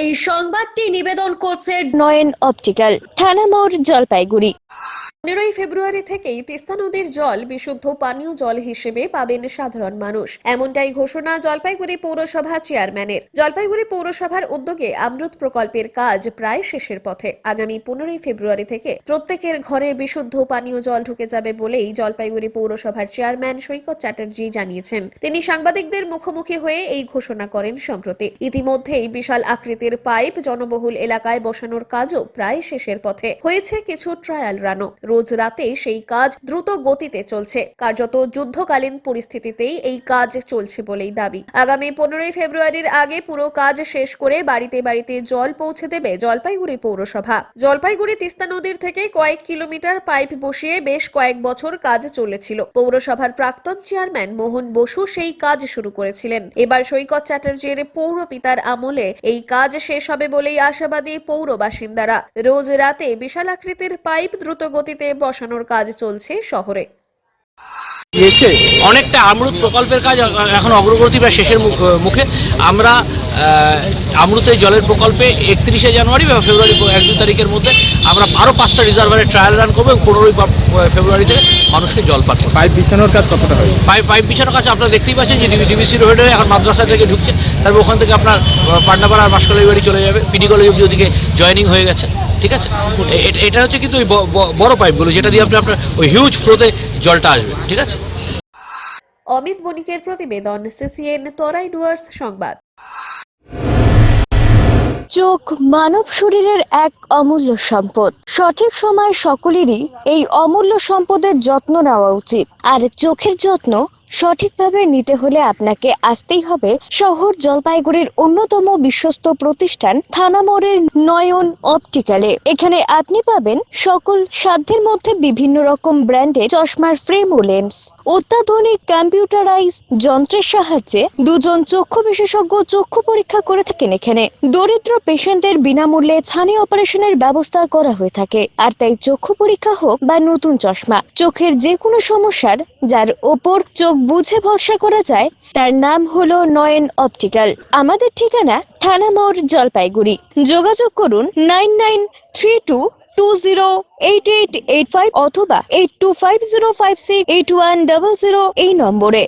এই সংবাদটি নিবেদন করছে নয়ন অপটিক্যাল, থানা মোড়, জলপাইগুড়ি। 15ই ফেব্রুয়ারি থেকেই তিস্তা নদীর জল বিশুদ্ধ পানীয় জল হিসেবে পাবেন সাধারণ মানুষ, এমনটাই ঘোষণা জলপাইগুড়ি পৌরসভা চেয়ারম্যানের। জলপাইগুড়ি পৌরসভার উদ্যোগে অমৃত প্রকল্পের কাজ প্রায় শেষের পথে। আগামী 15ই ফেব্রুয়ারি থেকে প্রত্যেকের ঘরে বিশুদ্ধ পানীয় জল ঢুকে যাবে বলেই জলপাইগুড়ি পৌরসভার চেয়ারম্যান সৈকত চ্যাটার্জি জানিয়েছেন। তিনি সাংবাদিকদের মুখোমুখি হয়ে এই ঘোষণা করেন সম্প্রতি। ইতিমধ্যেই বিশাল আকৃতির পাইপ জনবহুল এলাকায় বসানোর কাজও প্রায় শেষের পথে। হয়েছে কিছু ট্রায়াল রানও। রোজ রাতে সেই কাজ দ্রুত গতিতে চলছে। কার্যত যুদ্ধকালীন পরিস্থিতিতেই এই কাজ চলছে বলেই দাবি। আগামী 15ই ফেব্রুয়ারির আগে পুরো কাজ শেষ করে বাড়িতে বাড়িতে জল পৌঁছে দেবে জলপাইগুড়ি পৌরসভা। জলপাইগুড়ি তিস্তা নদীর থেকে কয়েক কিলোমিটার পাইপ বসিয়ে বেশ কয়েক বছর কাজ চলেছিল। পৌরসভার প্রাক্তন চেয়ারম্যান মোহন বসু সেই কাজ শুরু করেছিলেন। এবার সৈকত চ্যাটার্জির পৌর পিতার আমলে এই কাজ শেষ হবে বলেই আশাবাদী পৌর বাসিন্দারা। রোজ রাতে বিশাল আকৃতির পাইপ দ্রুত গতিতে বসানোর কাজ চলছে শহরে। অনেকটা অমৃত প্রকল্পের কাজ এখন অগ্রগতি বা শেষের মুখে। আমরা অমৃতের জলের প্রকল্পে 31শে জানুয়ারি বা ফেব্রুয়ারি 1-2 তারিখের মধ্যে আমরা আরও 5টা রিজার্ভারে ট্রায়াল রান করবো এবং 15ই ফেব্রুয়ারি থেকে মানুষকে জল পান করবো। পাইপ বিছানোর কাজ কতটা হয়? পাইপ বিছানোর কাজ আপনারা দেখতেই পাচ্ছেন যে ডিবিসি রোডে এখন মাদ্রাসা থেকে ঢুকছে, তারপর ওখান থেকে আপনার পান্ডাপাড়া আর মাসকলাই বাড়ি চলে যাবে, পিডি কলেজ অব্দি ওদিকে জয়েনিং হয়ে গেছে। ঠিক আছে, এটা হচ্ছে কিন্তু ওই বড় পাইপগুলো যেটা দিয়ে আপনার ওই হিউজ ফ্লোতে জলটা আসবে। ঠিক আছে। অমিত বণিকের প্রতিবেদন, সিসিএন তরাই ডুয়ার্স সংবাদ। চোখ মানব শরীরের এক অমূল্য সম্পদ। সঠিক সময় সকলেরই এই অমূল্য সম্পদের যত্ন নেওয়া উচিত। আর চোখের যত্ন সঠিকভাবে নিতে হলে আপনাকে আসতেই হবে শহর জলপাইগুড়ির অন্যতম বিশ্বস্ত প্রতিষ্ঠান থানা মোড়ের নয়ন অপটিক্যালে। এখানে আপনি পাবেন সকল সাধ্যের মধ্যে বিভিন্ন রকম ব্র্যান্ডের চশমার ফ্রেম ও লেন্স। অত্যাধুনিক কম্পিউটারাইজ যন্ত্রের সাহায্যে দুজন চক্ষু বিশেষজ্ঞ চক্ষু পরীক্ষা করে থাকেন এখানে। দরিদ্র পেশেন্টদের বিনামূল্যে ছানি অপারেশনের ব্যবস্থা করা হয়ে থাকে। আর তাই চক্ষু পরীক্ষা হোক বা নতুন চশমা, চোখের যে কোনো সমস্যার যার ওপর চোখ বুঝে ভরসা করা যায় তার নাম হলো নয়ন অপটিক্যাল। আমাদের ঠিকানা থানা মোড়, জলপাইগুড়ি। যোগাযোগ করুন 9932208885 অথবা 8250568100 এই নম্বরে।